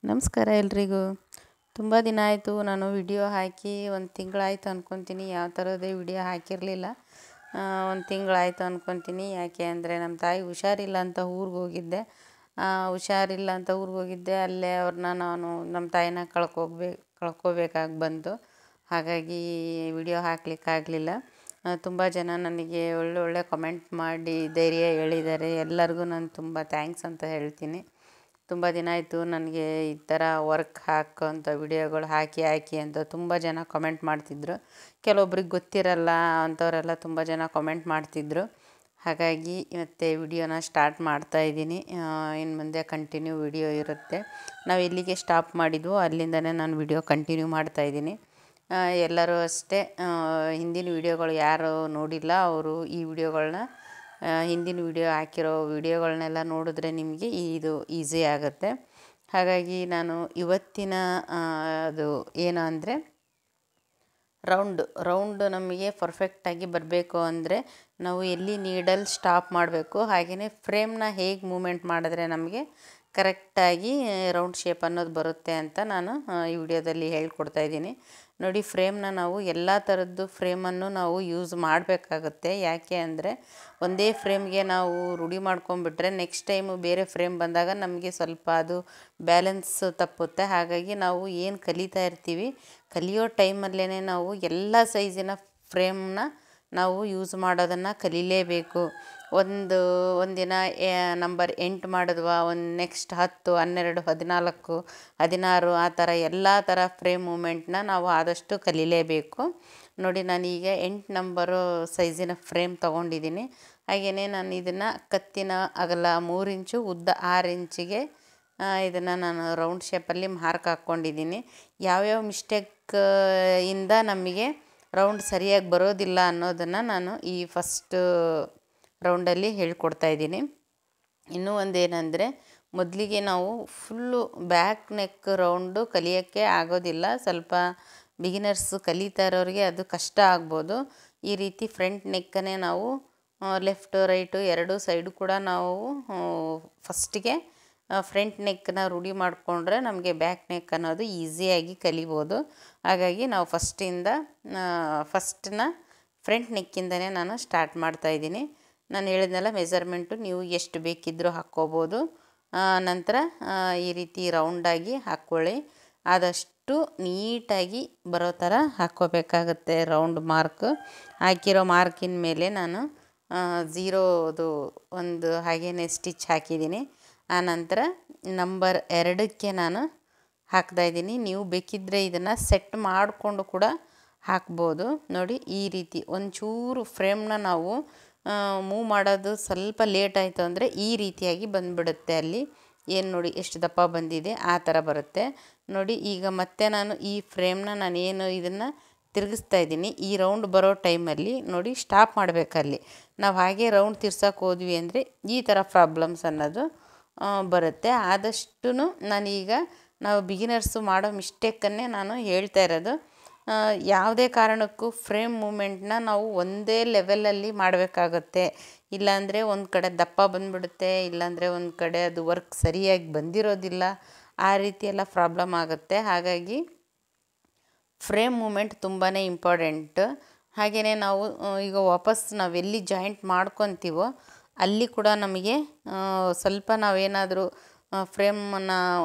ನಮಸ್ಕಾರ ಎಲ್ರಿಗೂ. ತುಂಬ ದಿನ ಆಯಿತು ನಾನು ವಿಡಿಯೋ ಹಾಕಿ, ಒಂದು ತಿಂಗಳಾಯಿತು ಅಂದ್ಕೊತೀನಿ. ಯಾವ ಥರದೇ ವಿಡಿಯೋ ಹಾಕಿರಲಿಲ್ಲ. ಒಂದು ತಿಂಗಳಾಯಿತು ಅಂದ್ಕೊತೀನಿ. ಯಾಕೆ ಅಂದರೆ ನಮ್ಮ ತಾಯಿ ಹುಷಾರಿಲ್ಲ ಅಂತ ಊರಿಗೆ ಹೋಗಿದ್ದೆ. ಅಲ್ಲೇ ಅವ್ರನ್ನ ನಾನು ನಮ್ಮ ತಾಯಿನ ಕಳ್ಕೊಬೇಕಾಗಿ ಬಂತು. ಹಾಗಾಗಿ ವಿಡಿಯೋ ಹಾಕಲಿಕ್ಕಾಗಲಿಲ್ಲ. ತುಂಬ ಜನ ನನಗೆ ಒಳ್ಳೊಳ್ಳೆ ಕಮೆಂಟ್ ಮಾಡಿ ಧೈರ್ಯ ಹೇಳಿದ್ದಾರೆ. ಎಲ್ಲರಿಗೂ ನಾನು ತುಂಬ ಥ್ಯಾಂಕ್ಸ್ ಅಂತ ಹೇಳ್ತೀನಿ. ತುಂಬ ದಿನ ಆಯಿತು ನನಗೆ ಈ ಥರ ವರ್ಕ್ ಹಾಕೋಂಥ ವಿಡಿಯೋಗಳು ಹಾಕಿ ಅಂತ ತುಂಬ ಜನ ಕಮೆಂಟ್ ಮಾಡ್ತಿದ್ರು. ಕೆಲವೊಬ್ರಿಗೆ ಗೊತ್ತಿರಲ್ಲ ಅಂಥವರೆಲ್ಲ ತುಂಬ ಜನ ಕಮೆಂಟ್ ಮಾಡ್ತಿದ್ರು. ಹಾಗಾಗಿ ಮತ್ತೆ ವಿಡಿಯೋನ ಸ್ಟಾರ್ಟ್ ಮಾಡ್ತಾಯಿದ್ದೀನಿ. ಇನ್ನು ಮುಂದೆ ಕಂಟಿನ್ಯೂ ವಿಡಿಯೋ ಇರುತ್ತೆ. ನಾವು ಎಲ್ಲಿಗೆ ಸ್ಟಾಪ್ ಮಾಡಿದ್ವೋ ಅಲ್ಲಿಂದನೇ ನಾನು ವಿಡಿಯೋ ಕಂಟಿನ್ಯೂ ಮಾಡ್ತಾಯಿದ್ದೀನಿ. ಎಲ್ಲರೂ ಅಷ್ಟೇ, ಹಿಂದಿನ ವಿಡಿಯೋಗಳು ಯಾರು ನೋಡಿಲ್ಲ ಅವರು ಈ ವಿಡಿಯೋಗಳನ್ನ ಹಿಂದಿನ ವಿಡಿಯೋ ಹಾಕಿರೋ ವಿಡಿಯೋಗಳನ್ನೆಲ್ಲ ನೋಡಿದ್ರೆ ನಿಮಗೆ ಇದು ಈಸಿ ಆಗುತ್ತೆ. ಹಾಗಾಗಿ ನಾನು ಇವತ್ತಿನ ಅದು ಏನು ಅಂದರೆ ರೌಂಡ್ ನಮಗೆ ಪರ್ಫೆಕ್ಟಾಗಿ ಬರಬೇಕು ಅಂದರೆ ನಾವು ಎಲ್ಲಿ ನೀಡಲ್ ಸ್ಟಾಪ್ ಮಾಡಬೇಕು, ಹಾಗೆಯೇ ಫ್ರೇಮ್ನ ಹೇಗೆ ಮೂಮೆಂಟ್ ಮಾಡಿದ್ರೆ ನಮಗೆ ಕರೆಕ್ಟಾಗಿ ರೌಂಡ್ ಶೇಪ್ ಅನ್ನೋದು ಬರುತ್ತೆ ಅಂತ ನಾನು ಈ ವಿಡಿಯೋದಲ್ಲಿ ಹೇಳ್ಕೊಡ್ತಾಯಿದ್ದೀನಿ. ನೋಡಿ, ಫ್ರೇಮ್ನ ನಾವು ಎಲ್ಲ ಥರದ್ದು ಫ್ರೇಮನ್ನು ನಾವು ಯೂಸ್ ಮಾಡಬೇಕಾಗುತ್ತೆ. ಯಾಕೆ ಅಂದರೆ ಒಂದೇ ಫ್ರೇಮ್ಗೆ ನಾವು ರೂಢಿ ಮಾಡ್ಕೊಂಡ್ಬಿಟ್ರೆ ನೆಕ್ಸ್ಟ್ ಟೈಮು ಬೇರೆ ಫ್ರೇಮ್ ಬಂದಾಗ ನಮಗೆ ಸ್ವಲ್ಪ ಅದು ಬ್ಯಾಲೆನ್ಸ್ ತಪ್ಪುತ್ತೆ. ಹಾಗಾಗಿ ನಾವು ಏನು ಕಲಿತಾ ಇರ್ತೀವಿ, ಕಲಿಯೋ ಟೈಮಲ್ಲೇ ನಾವು ಎಲ್ಲ ಸೈಜಿನ ಫ್ರೇಮ್ನ ನಾವು ಯೂಸ್ ಮಾಡೋದನ್ನು ಕಲೀಲೇಬೇಕು. ಒಂದಿನ ನಂಬರ್ 8 ಮಾಡಿದ್ವಾ, ನೆಕ್ಸ್ಟ್ 10, 12, 14, 16 ಆ ಥರ ಎಲ್ಲ ಥರ ಫ್ರೇಮ್ ಮೂಮೆಂಟ್ನ ನಾವು ಆದಷ್ಟು ಕಲೀಲೇಬೇಕು. ನೋಡಿ, ನಾನೀಗ 8 ನಂಬರು ಸೈಜಿನ ಫ್ರೇಮ್ ತೊಗೊಂಡಿದ್ದೀನಿ. ಹಾಗೆಯೇ ನಾನು ಇದನ್ನು ಕತ್ತಿನ ಅಗಲ 3 ಇಂಚು, ಉದ್ದ 6 ಇಂಚಿಗೆ ಇದನ್ನು ನಾನು ರೌಂಡ್ ಶೇಪಲ್ಲಿ ಮಾರ್ಕ್ ಹಾಕ್ಕೊಂಡಿದ್ದೀನಿ. ಯಾವ್ಯಾವ ಮಿಸ್ಟೇಕ್ ಇಂದ ನಮಗೆ ರೌಂಡ್ ಸರಿಯಾಗಿ ಬರೋದಿಲ್ಲ ಅನ್ನೋದನ್ನು ನಾನು ಈ ಫಸ್ಟ್ ರೌಂಡಲ್ಲಿ ಹೇಳ್ಕೊಡ್ತಾಯಿದ್ದೀನಿ. ಇನ್ನೂ ಒಂದೇನೆಂದರೆ, ಮೊದಲಿಗೆ ನಾವು ಫುಲ್ಲು ಬ್ಯಾಕ್ ನೆಕ್ ರೌಂಡು ಕಲಿಯೋಕ್ಕೆ ಆಗೋದಿಲ್ಲ. ಸ್ವಲ್ಪ ಬಿಗಿನರ್ಸು ಕಲಿತಾ ಇರೋರಿಗೆ ಅದು ಕಷ್ಟ ಆಗ್ಬೋದು. ಈ ರೀತಿ ಫ್ರಂಟ್ ನೆಕ್ಕನ್ನೇ ನಾವು ಲೆಫ್ಟು ರೈಟು ಎರಡೂ ಸೈಡು ಕೂಡ ನಾವು ಫಸ್ಟಿಗೆ ಫ್ರಂಟ್ ನೆಕ್ಕನ್ನ ರೂಢಿ ಮಾಡಿಕೊಂಡ್ರೆ ನಮಗೆ ಬ್ಯಾಕ್ ನೆಕ್ ಅನ್ನೋದು ಈಸಿಯಾಗಿ ಕಲಿಬೋದು. ಹಾಗಾಗಿ ನಾವು ಫಸ್ಟನ್ನ ಫ್ರಂಟ್ ನೆಕ್ಕಿಂದನೇ ನಾನು ಸ್ಟಾರ್ಟ್ ಮಾಡ್ತಾಯಿದ್ದೀನಿ. ನಾನು ಹೇಳಿದ್ನಲ್ಲ, ಮೆಜರ್ಮೆಂಟು ನೀವು ಎಷ್ಟು ಬೇಕಿದ್ದರೂ ಹಾಕ್ಕೋಬೋದು. ನಂತರ ಈ ರೀತಿ ರೌಂಡಾಗಿ ಹಾಕ್ಕೊಳ್ಳಿ. ಆದಷ್ಟು ನೀಟಾಗಿ ಬರೋ ಥರ ಹಾಕ್ಕೋಬೇಕಾಗತ್ತೆ. ರೌಂಡ್ ಮಾರ್ಕ್ ಹಾಕಿರೋ ಮಾರ್ಕಿನ ಮೇಲೆ ನಾನು 0ದು ಒಂದು ಹಾಗೇ ಸ್ಟಿಚ್ ಹಾಕಿದ್ದೀನಿ. ಆನಂತರ ನಂಬರ್ 2ಕ್ಕೆ ನಾನು ಹಾಕ್ತಾಯಿದ್ದೀನಿ. ನೀವು ಬೇಕಿದ್ದರೆ ಇದನ್ನು ಸೆಟ್ ಮಾಡಿಕೊಂಡು ಕೂಡ ಹಾಕ್ಬೋದು. ನೋಡಿ, ಈ ರೀತಿ ಒಂಚೂರು ಫ್ರೇಮ್ನ ನಾವು ಮೂವ್ ಮಾಡೋದು ಸ್ವಲ್ಪ ಲೇಟ್ ಆಯಿತು ಅಂದರೆ ಈ ರೀತಿಯಾಗಿ ಬಂದುಬಿಡುತ್ತೆ. ಅಲ್ಲಿ ಏನು ನೋಡಿ ಎಷ್ಟು ದಪ್ಪ ಬಂದಿದೆ, ಆ ಥರ ಬರುತ್ತೆ. ನೋಡಿ, ಈಗ ಮತ್ತೆ ನಾನು ಈ ಫ್ರೇಮ್ನ ನಾನೇನು ಇದನ್ನು ತಿರುಗಿಸ್ತಾ ಇದ್ದೀನಿ, ಈ ರೌಂಡ್ ಬರೋ ಟೈಮಲ್ಲಿ ನೋಡಿ ಸ್ಟಾಪ್ ಮಾಡಬೇಕಲ್ಲಿ. ನಾವು ಹಾಗೆ ರೌಂಡ್ ತಿರ್ಸೋಕೆ ಹೋದ್ವಿ ಅಂದರೆ ಈ ಥರ ಪ್ರಾಬ್ಲಮ್ಸ್ ಅನ್ನೋದು ಬರುತ್ತೆ. ಆದಷ್ಟು ನಾವು ಬಿಗಿನರ್ಸು ಮಾಡೋ ಮಿಸ್ಟೇಕನ್ನೇ ನಾನು ಹೇಳ್ತಾ ಇರೋದು. ಯಾವುದೇ ಕಾರಣಕ್ಕೂ ಫ್ರೇಮ್ ಮೂಮೆಂಟ್ನ ನಾವು ಒಂದೇ ಲೆವೆಲಲ್ಲಿ ಮಾಡಬೇಕಾಗುತ್ತೆ. ಇಲ್ಲಾಂದರೆ ಒಂದು ಕಡೆ ದಪ್ಪ ಬಂದುಬಿಡುತ್ತೆ, ಇಲ್ಲಾಂದರೆ ಒಂದು ಕಡೆ ಅದು ವರ್ಕ್ ಸರಿಯಾಗಿ ಬಂದಿರೋದಿಲ್ಲ. ಆ ರೀತಿ ಎಲ್ಲ ಪ್ರಾಬ್ಲಮ್ ಆಗುತ್ತೆ. ಹಾಗಾಗಿ ಫ್ರೇಮ್ ಮೂಮೆಂಟ್ ತುಂಬಾ ಇಂಪಾರ್ಟೆಂಟ್. ಹಾಗೆಯೇ ನಾವು ಈಗ ವಾಪಸ್ ನಾವೆಲ್ಲಿ ಜಾಯಿಂಟ್ ಮಾಡ್ಕೊತೀವೋ ಅಲ್ಲಿ ಕೂಡ ನಮಗೆ ಸ್ವಲ್ಪ ನಾವೇನಾದರೂ ಫ್ರೇಮನ್ನು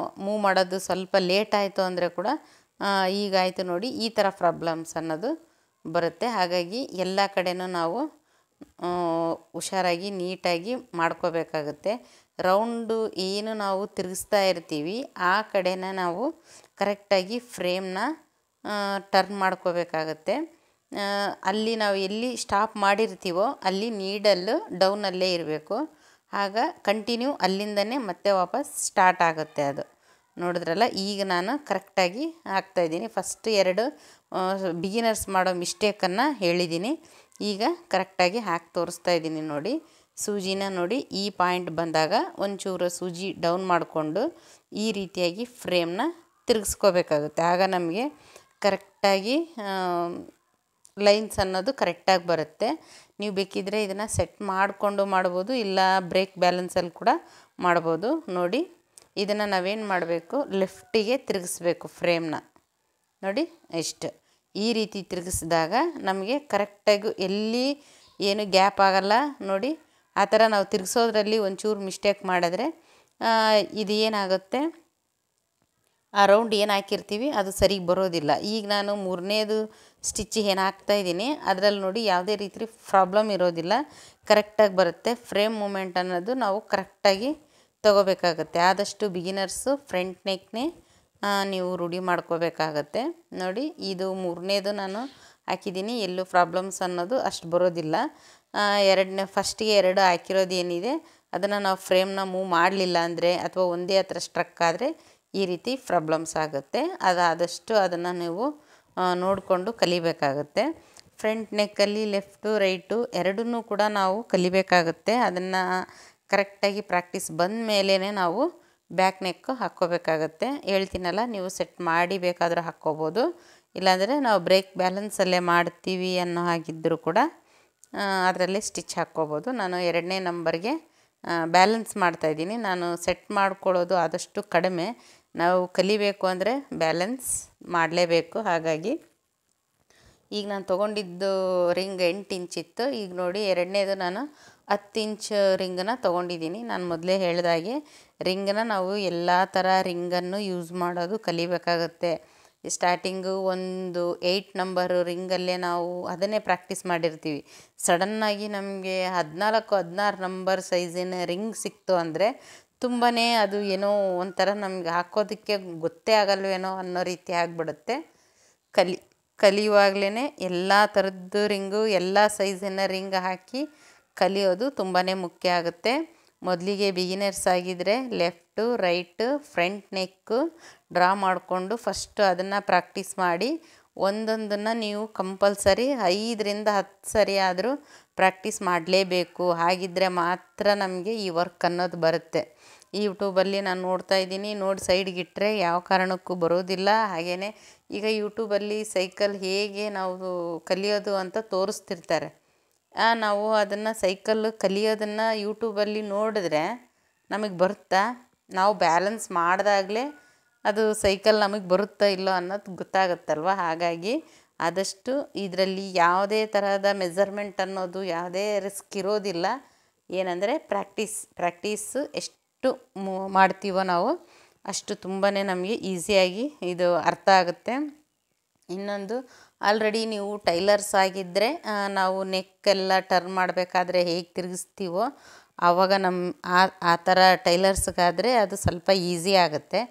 ಮೂವ್ ಮಾಡೋದು ಸ್ವಲ್ಪ ಲೇಟ್ ಆಯಿತು ಅಂದರೆ ಕೂಡ ಈಗಾಯಿತು ನೋಡಿ, ಈ ಥರ ಪ್ರಾಬ್ಲಮ್ಸ್ ಅನ್ನೋದು ಬರುತ್ತೆ. ಹಾಗಾಗಿ ಎಲ್ಲ ಕಡೆನೂ ನಾವು ಹುಷಾರಾಗಿ ನೀಟಾಗಿ ಮಾಡ್ಕೋಬೇಕಾಗುತ್ತೆ. ರೌಂಡು ಏನು ನಾವು ತಿರುಗಿಸ್ತಾ ಇರ್ತೀವಿ ಆ ಕಡೆನ ನಾವು ಕರೆಕ್ಟಾಗಿ ಫ್ರೇಮ್ನ ಟರ್ನ್ ಮಾಡ್ಕೋಬೇಕಾಗತ್ತೆ. ಅಲ್ಲಿ ನಾವು ಎಲ್ಲಿ ಸ್ಟಾಪ್ ಮಾಡಿರ್ತೀವೋ ಅಲ್ಲಿ ನೀಡಲ್ಲು ಡೌನಲ್ಲೇ ಇರಬೇಕು. ಆಗ ಕಂಟಿನ್ಯೂ ಅಲ್ಲಿಂದನೇ ಮತ್ತೆ ವಾಪಸ್ ಸ್ಟಾರ್ಟ್ ಆಗುತ್ತೆ. ಅದು ನೋಡಿದ್ರಲ್ಲ, ಈಗ ನಾನು ಕರೆಕ್ಟಾಗಿ ಹಾಕ್ತಾಯಿದ್ದೀನಿ. ಫಸ್ಟ್ 2 ಬಿಗಿನರ್ಸ್ ಮಾಡೋ ಮಿಸ್ಟೇಕನ್ನು ಹೇಳಿದ್ದೀನಿ. ಈಗ ಕರೆಕ್ಟಾಗಿ ಹಾಕಿ ತೋರಿಸ್ತಾ ಇದ್ದೀನಿ. ನೋಡಿ, ಸೂಜಿನ ನೋಡಿ ಈ ಪಾಯಿಂಟ್ ಬಂದಾಗ ಒಂಚೂರು ಸೂಜಿ ಡೌನ್ ಮಾಡಿಕೊಂಡು ಈ ರೀತಿಯಾಗಿ ಫ್ರೇಮ್ನ ತಿರುಗಿಸ್ಕೋಬೇಕಾಗುತ್ತೆ. ಆಗ ನಮಗೆ ಕರೆಕ್ಟಾಗಿ ಲೈನ್ಸ್ ಅನ್ನೋದು ಕರೆಕ್ಟಾಗಿ ಬರುತ್ತೆ. ನೀವು ಬೇಕಿದ್ದರೆ ಇದನ್ನು ಸೆಟ್ ಮಾಡಿಕೊಂಡು ಮಾಡ್ಬೋದು, ಇಲ್ಲ ಬ್ರೇಕ್ ಬ್ಯಾಲೆನ್ಸಲ್ಲಿ ಕೂಡ ಮಾಡ್ಬೋದು. ನೋಡಿ, ಇದನ್ನು ನಾವೇನು ಮಾಡಬೇಕು, ಲೆಫ್ಟಿಗೆ ತಿರುಗಿಸ್ಬೇಕು ಫ್ರೇಮ್ನ. ನೋಡಿ ಇಷ್ಟು ಈ ರೀತಿ ತಿರುಗಿಸಿದಾಗ ನಮಗೆ ಕರೆಕ್ಟಾಗಿ ಎಲ್ಲಿ ಏನು ಗ್ಯಾಪ್ ಆಗಲ್ಲ. ನೋಡಿ ಆ ಥರ ನಾವು ತಿರುಗಿಸೋದ್ರಲ್ಲಿ ಒಂಚೂರು ಮಿಸ್ಟೇಕ್ ಮಾಡಿದ್ರೆ ಇದು ಏನಾಗುತ್ತೆ, ಆ ರೌಂಡ್ ಏನು ಹಾಕಿರ್ತೀವಿ ಅದು ಸರಿಗೆ ಬರೋದಿಲ್ಲ. ಈಗ ನಾನು 3ನೇದು ಸ್ಟಿಚ್ ಏನು ಹಾಕ್ತಾಯಿದ್ದೀನಿ ಅದರಲ್ಲಿ ನೋಡಿ ಯಾವುದೇ ರೀತಿ ಪ್ರಾಬ್ಲಮ್ ಇರೋದಿಲ್ಲ, ಕರೆಕ್ಟಾಗಿ ಬರುತ್ತೆ. ಫ್ರೇಮ್ ಮೂಮೆಂಟ್ ಅನ್ನೋದು ನಾವು ಕರೆಕ್ಟಾಗಿ ತೊಗೋಬೇಕಾಗತ್ತೆ. ಆದಷ್ಟು ಬಿಗಿನರ್ಸು ಫ್ರಂಟ್ ನೆಕ್ನೇ ನೀವು ರೂಢಿ ಮಾಡ್ಕೋಬೇಕಾಗತ್ತೆ. ನೋಡಿ ಇದು 3ನೇದು ನಾನು ಹಾಕಿದ್ದೀನಿ, ಎಲ್ಲೂ ಪ್ರಾಬ್ಲಮ್ಸ್ ಅನ್ನೋದು ಅಷ್ಟು ಬರೋದಿಲ್ಲ. ಫಸ್ಟಿಗೆ 2 ಹಾಕಿರೋದು ಏನಿದೆ ಅದನ್ನು ನಾವು ಫ್ರೇಮ್ನ ಮೂವ್ ಮಾಡಲಿಲ್ಲ ಅಂದರೆ ಅಥವಾ ಒಂದೇ ಹತ್ರ ಸ್ಟ್ರಕ್ ಆದರೆ ಈ ರೀತಿ ಪ್ರಾಬ್ಲಮ್ಸ್ ಆಗುತ್ತೆ. ಅದಾದಷ್ಟು ಅದನ್ನು ನೀವು ನೋಡಿಕೊಂಡು ಕಲಿಬೇಕಾಗತ್ತೆ. ಫ್ರಂಟ್ ನೆಕ್ಕಲ್ಲಿ ಲೆಫ್ಟು ರೈಟು ಎರಡನ್ನೂ ಕೂಡ ನಾವು ಕಲಿಬೇಕಾಗುತ್ತೆ. ಅದನ್ನು ಕರೆಕ್ಟಾಗಿ ಪ್ರಾಕ್ಟೀಸ್ ಬಂದ ಮೇಲೇ ನಾವು ಬ್ಯಾಕ್ ನೆಕ್ಕು ಹಾಕ್ಕೋಬೇಕಾಗತ್ತೆ. ಹೇಳ್ತೀನಲ್ಲ, ನೀವು ಸೆಟ್ ಮಾಡಿ ಬೇಕಾದರೂ ಹಾಕ್ಕೋಬೋದು, ಇಲ್ಲಾಂದರೆ ನಾವು ಬ್ರೇಕ್ ಬ್ಯಾಲೆನ್ಸಲ್ಲೇ ಮಾಡ್ತೀವಿ ಅನ್ನೋ ಹಾಗಿದ್ದರೂ ಕೂಡ ಅದರಲ್ಲೇ ಸ್ಟಿಚ್ ಹಾಕ್ಕೋಬೋದು. ನಾನು 2ನೇ ನಂಬರ್ಗೆ ಬ್ಯಾಲೆನ್ಸ್ ಮಾಡ್ತಾಯಿದ್ದೀನಿ. ನಾನು ಸೆಟ್ ಮಾಡ್ಕೊಳ್ಳೋದು ಆದಷ್ಟು ಕಡಿಮೆ. ನಾವು ಕಲಿಬೇಕು ಅಂದರೆ ಬ್ಯಾಲೆನ್ಸ್ ಮಾಡಲೇಬೇಕು. ಹಾಗಾಗಿ ಈಗ ನಾನು ತೊಗೊಂಡಿದ್ದು ರಿಂಗ್ 8 ಇಂಚಿತ್ತು. ಈಗ ನೋಡಿ 2ನೇದು ನಾನು 10 ಇಂಚ್ ರಿಂಗನ್ನು ತೊಗೊಂಡಿದ್ದೀನಿ. ನಾನು ಮೊದಲೇ ಹೇಳಿದಾಗೆ ರಿಂಗನ್ನು ನಾವು ಎಲ್ಲ ಥರ ರಿಂಗನ್ನು ಯೂಸ್ ಮಾಡೋದು ಕಲಿಬೇಕಾಗತ್ತೆ. ಸ್ಟಾರ್ಟಿಂಗು ಒಂದು 8 ನಂಬರು ರಿಂಗಲ್ಲೇ ನಾವು ಅದನ್ನೇ ಪ್ರಾಕ್ಟೀಸ್ ಮಾಡಿರ್ತೀವಿ. ಸಡನ್ನಾಗಿ ನಮಗೆ 14-16 ನಂಬರ್ ಸೈಜಿನ ರಿಂಗ್ ಸಿಕ್ತು ಅಂದರೆ ತುಂಬಾ ಅದು ಏನೋ ಒಂಥರ ನಮ್ಗೆ ಹಾಕೋದಕ್ಕೆ ಗೊತ್ತೇ ಆಗಲ್ವೇನೋ ಅನ್ನೋ ರೀತಿ ಆಗಿಬಿಡುತ್ತೆ. ಕಲಿಯುವಾಗಲೇ ಎಲ್ಲ ಥರದ್ದು ರಿಂಗು, ಎಲ್ಲ ಸೈಜಿನ ರಿಂಗ್ ಹಾಕಿ ಕಲಿಯೋದು ತುಂಬಾ ಮುಖ್ಯ ಆಗುತ್ತೆ. ಮೊದಲಿಗೆ ಬಿಗಿನರ್ಸ್ ಆಗಿದ್ದರೆ ಲೆಫ್ಟು ರೈಟು ಫ್ರಂಟ್ ನೆಕ್ಕು ಡ್ರಾ ಮಾಡಿಕೊಂಡು ಫಸ್ಟು ಅದನ್ನು ಪ್ರಾಕ್ಟೀಸ್ ಮಾಡಿ ಒಂದೊಂದನ್ನು ನೀವು ಕಂಪಲ್ಸರಿ 5ರಿಂದ 10 ಸರಿ ಆದರೂ ಪ್ರಾಕ್ಟೀಸ್ ಮಾಡಲೇಬೇಕು. ಹಾಗಿದ್ದರೆ ಮಾತ್ರ ನಮಗೆ ಈ ವರ್ಕ್ ಅನ್ನೋದು ಬರುತ್ತೆ. ಈ ಯೂಟ್ಯೂಬಲ್ಲಿ ನಾನು ನೋಡ್ತಾ ಇದ್ದೀನಿ, ನೋಡಿ ಸೈಡ್ಗಿಟ್ಟರೆ ಯಾವ ಕಾರಣಕ್ಕೂ ಬರೋದಿಲ್ಲ. ಹಾಗೆಯೇ ಈಗ ಯೂಟ್ಯೂಬಲ್ಲಿ ಸೈಕಲ್ ಹೇಗೆ ನಾವು ಕಲಿಯೋದು ಅಂತ ತೋರಿಸ್ತಿರ್ತಾರೆ. ನಾವು ಅದನ್ನು ಸೈಕಲ್ ಕಲಿಯೋದನ್ನು ಯೂಟ್ಯೂಬಲ್ಲಿ ನೋಡಿದ್ರೆ ನಮಗೆ ಬರುತ್ತಾ, ನಾವು ಬ್ಯಾಲೆನ್ಸ್ ಮಾಡಿದಾಗಲೇ ಅದು ಸೈಕಲ್ ನಮಗೆ ಬರುತ್ತಾ ಇಲ್ಲೋ ಅನ್ನೋದು ಗೊತ್ತಾಗುತ್ತಲ್ವ. ಹಾಗಾಗಿ ಆದಷ್ಟು ಇದರಲ್ಲಿ ಯಾವುದೇ ತರಹದ ಮೆಜರ್ಮೆಂಟ್ ಅನ್ನೋದು ಯಾವುದೇ ರಿಸ್ಕ್ ಇರೋದಿಲ್ಲ. ಏನಂದರೆ ಪ್ರಾಕ್ಟೀಸು ಎಷ್ಟು ಮಾಡ್ತೀವೋ ನಾವು ಅಷ್ಟು ತುಂಬಾ ನಮಗೆ ಈಸಿಯಾಗಿ ಇದು ಅರ್ಥ ಆಗುತ್ತೆ. ಇನ್ನೊಂದು, ಆಲ್ರೆಡಿ ನೀವು ಟೈಲರ್ಸ್ ಆಗಿದ್ದರೆ ನಾವು ನೆಕ್ಕೆಲ್ಲ ಟರ್ನ್ ಮಾಡಬೇಕಾದ್ರೆ ಹೇಗೆ ತಿರುಗಿಸ್ತೀವೋ ಆವಾಗ ಆ ಥರ ಟೈಲರ್ಸ್ಗಾದರೆ ಅದು ಸ್ವಲ್ಪ ಈಸಿ ಆಗುತ್ತೆ.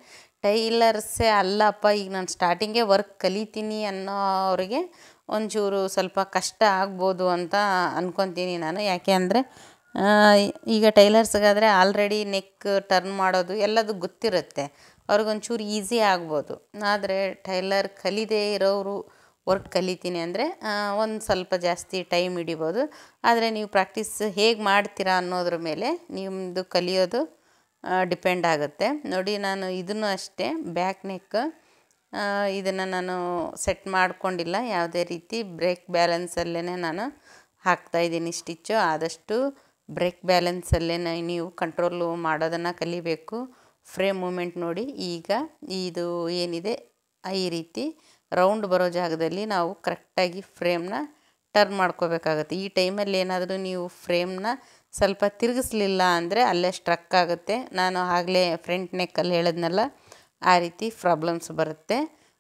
ಟೈಲರ್ಸೇ ಅಲ್ಲಪ್ಪ, ಈಗ ನಾನು ಸ್ಟಾರ್ಟಿಂಗೇ ವರ್ಕ್ ಕಲಿತೀನಿ ಅನ್ನೋರಿಗೆ ಒಂಚೂರು ಸ್ವಲ್ಪ ಕಷ್ಟ ಆಗ್ಬೋದು ಅಂತ ಅಂದ್ಕೊತೀನಿ ನಾನು. ಯಾಕೆ ಅಂದರೆ ಈಗ ಟೈಲರ್ಸ್ಗಾದರೆ ಆಲ್ರೆಡಿ ನೆಕ್ ಟರ್ನ್ ಮಾಡೋದು ಎಲ್ಲದು ಗೊತ್ತಿರುತ್ತೆ, ಅವ್ರಿಗೊಂಚೂರು ಈಸಿ ಆಗ್ಬೋದು. ಆದರೆ ಟೈಲರ್ ಕಲಿದೇ ಇರೋರು ವರ್ಕ್ ಕಲಿತೀನಿ ಅಂದರೆ ಒಂದು ಸ್ವಲ್ಪ ಜಾಸ್ತಿ ಟೈಮ್ ಹಿಡಿಬೋದು. ಆದರೆ ನೀವು ಪ್ರಾಕ್ಟೀಸ್ ಹೇಗೆ ಮಾಡ್ತೀರಾ ಅನ್ನೋದ್ರ ಮೇಲೆ ನಿಮ್ಮದು ಕಲಿಯೋದು ಡಿಪೆಂಡ್ ಆಗುತ್ತೆ. ನೋಡಿ ನಾನು ಇದನ್ನು ಅಷ್ಟೇ ಬ್ಯಾಕ್ ನೆಕ್ ಇದನ್ನು ನಾನು ಸೆಟ್ ಮಾಡ್ಕೊಂಡಿಲ್ಲ, ಯಾವುದೇ ರೀತಿ ಬ್ರೇಕ್ ಬ್ಯಾಲೆನ್ಸಲ್ಲೇ ನಾನು ಹಾಕ್ತಾಯಿದ್ದೀನಿ ಸ್ಟಿಚ್ಚು. ಆದಷ್ಟು ಬ್ರೇಕ್ ಬ್ಯಾಲೆನ್ಸಲ್ಲೇ ನೀವು ಕಂಟ್ರೋಲು ಮಾಡೋದನ್ನು ಕಲಿಬೇಕು. ಫ್ರೇಮ್ ಮೂಮೆಂಟ್ ನೋಡಿ, ಈಗ ಇದು ಏನಿದೆ ಈ ರೀತಿ ರೌಂಡ್ ಬರೋ ಜಾಗದಲ್ಲಿ ನಾವು ಕರೆಕ್ಟಾಗಿ ಫ್ರೇಮ್ನ ಟರ್ನ್ ಮಾಡ್ಕೋಬೇಕಾಗತ್ತೆ. ಈ ಟೈಮಲ್ಲಿ ಏನಾದರೂ ನೀವು ಫ್ರೇಮ್ನ ಸ್ವಲ್ಪ ತಿರುಗಿಸ್ಲಿಲ್ಲ ಅಂದರೆ ಅಲ್ಲೇ ಸ್ಟ್ರಕ್ ಆಗುತ್ತೆ. ನಾನು ಆಗಲೇ ಫ್ರಂಟ್ ನೆಕ್ಕಲ್ಲಿ ಹೇಳಿದ್ನಲ್ಲ, ಆ ರೀತಿ ಪ್ರಾಬ್ಲಮ್ಸ್ ಬರುತ್ತೆ.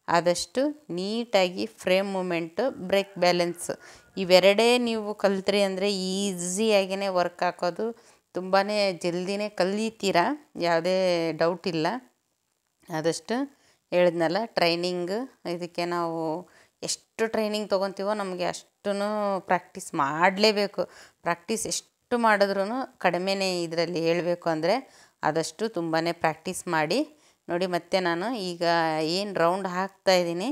ಆದಷ್ಟು ನೀಟಾಗಿ ಫ್ರೇಮ್ ಮೂಮೆಂಟು, ಬ್ರೇಕ್ ಬ್ಯಾಲೆನ್ಸ್ ಇವೆರಡೇ ನೀವು ಕಲ್ತ್ರಿ ಅಂದರೆ ಈಸಿಯಾಗಿಯೇ ವರ್ಕ್ ಹಾಕೋದು ತುಂಬಾ ಜಲ್ದಿನೇ ಕಲಿತೀರಾ, ಯಾವುದೇ ಡೌಟ್ ಇಲ್ಲ. ಆದಷ್ಟು ಹೇಳಿದ್ನಲ್ಲ, ಟ್ರೈನಿಂಗ್ ಇದಕ್ಕೆ ನಾವು ಎಷ್ಟು ಟ್ರೈನಿಂಗ್ ತೊಗೊತೀವೋ ನಮಗೆ ಅಷ್ಟು ಪ್ರಾಕ್ಟೀಸ್ ಮಾಡಲೇಬೇಕು. ಪ್ರಾಕ್ಟೀಸ್ ಎಷ್ಟು ಮಾಡಿದ್ರೂ ಕಡಿಮೆನೇ ಇದರಲ್ಲಿ ಹೇಳಬೇಕು ಅಂದರೆ. ಆದಷ್ಟು ತುಂಬಾ ಪ್ರಾಕ್ಟೀಸ್ ಮಾಡಿ. ನೋಡಿ ಮತ್ತೆ ನಾನು ಈಗ ಏನು ರೌಂಡ್ ಹಾಕ್ತಾಯಿದ್ದೀನಿ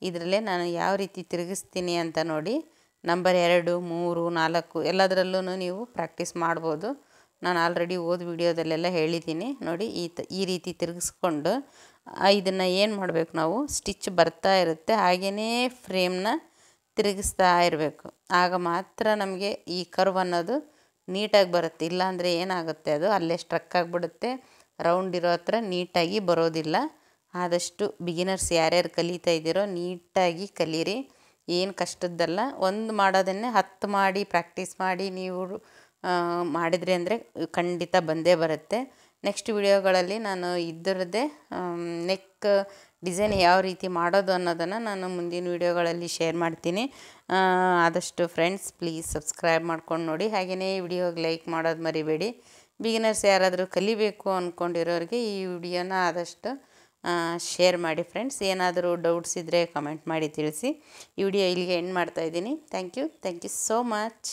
ಇದರಲ್ಲೇ ನಾನು ಯಾವ ರೀತಿ ತಿರುಗಿಸ್ತೀನಿ ಅಂತ ನೋಡಿ. ನಂಬರ್ 2, 3, 4 ಎಲ್ಲದರಲ್ಲೂ ನೀವು ಪ್ರಾಕ್ಟೀಸ್ ಮಾಡ್ಬೋದು. ನಾನು ಆಲ್ರೆಡಿ ವಿಡಿಯೋದಲ್ಲೆಲ್ಲ ಹೇಳಿದ್ದೀನಿ. ನೋಡಿ ಈ ರೀತಿ ತಿರುಗಿಸ್ಕೊಂಡು ಇದನ್ನು ಏನು ಮಾಡಬೇಕು, ನಾವು ಸ್ಟಿಚ್ ಬರ್ತಾ ಇರುತ್ತೆ ಹಾಗೆಯೇ ಫ್ರೇಮ್ನ ತಿರುಗಿಸ್ತಾ ಇರಬೇಕು. ಆಗ ಮಾತ್ರ ನಮಗೆ ಈ ಕರ್ವ್ ಅನ್ನೋದು ನೀಟಾಗಿ ಬರುತ್ತೆ. ಇಲ್ಲಾಂದರೆ ಏನಾಗುತ್ತೆ, ಅದು ಅಲ್ಲೇ ಸ್ಟ್ರಕ್ ಆಗಿಬಿಡುತ್ತೆ. ರೌಂಡ್ ಇರೋ ಹತ್ರ ನೀಟಾಗಿ ಬರೋದಿಲ್ಲ. ಆದಷ್ಟು ಬಿಗಿನರ್ಸ್ ಯಾರ್ಯಾರು ಕಲಿತಾ ಇದ್ದೀರೋ ನೀಟಾಗಿ ಕಲೀರಿ, ಏನು ಕಷ್ಟದ್ದಲ್ಲ. ಒಂದು ಮಾಡೋದನ್ನೇ 10 ಮಾಡಿ ಪ್ರಾಕ್ಟೀಸ್ ಮಾಡಿ ನೀವು ಮಾಡಿದ್ರಿ ಅಂದರೆ ಖಂಡಿತ ಬಂದೇ ಬರುತ್ತೆ. ನೆಕ್ಸ್ಟ್ ವಿಡಿಯೋಗಳಲ್ಲಿ ನಾನು ಇದರದ್ದೇ ನೆಕ್ ಡಿಸೈನ್ ಯಾವ ರೀತಿ ಮಾಡೋದು ಅನ್ನೋದನ್ನು ನಾನು ಮುಂದಿನ ವಿಡಿಯೋಗಳಲ್ಲಿ ಶೇರ್ ಮಾಡ್ತೀನಿ. ಆದಷ್ಟು ಫ್ರೆಂಡ್ಸ್ ಪ್ಲೀಸ್ ಸಬ್ಸ್ಕ್ರೈಬ್ ಮಾಡ್ಕೊಂಡು ನೋಡಿ, ಹಾಗೆಯೇ ಈ ವಿಡಿಯೋಗೆ ಲೈಕ್ ಮಾಡೋದು ಮರಿಬೇಡಿ. ಬಿಗಿನರ್ಸ್ ಯಾರಾದರೂ ಕಲಿಬೇಕು ಅಂದ್ಕೊಂಡಿರೋರಿಗೆ ಈ ವಿಡಿಯೋನ ಆದಷ್ಟು ಶೇರ್ ಮಾಡಿ ಫ್ರೆಂಡ್ಸ್. ಏನಾದರೂ ಡೌಟ್ಸ್ ಇದ್ದರೆ ಕಮೆಂಟ್ ಮಾಡಿ ತಿಳಿಸಿ. ಈ ವಿಡಿಯೋ ಇಲ್ಲಿಗೆ ಎಂಡ್ ಮಾಡ್ತಾಯಿದ್ದೀನಿ. Thank you so much.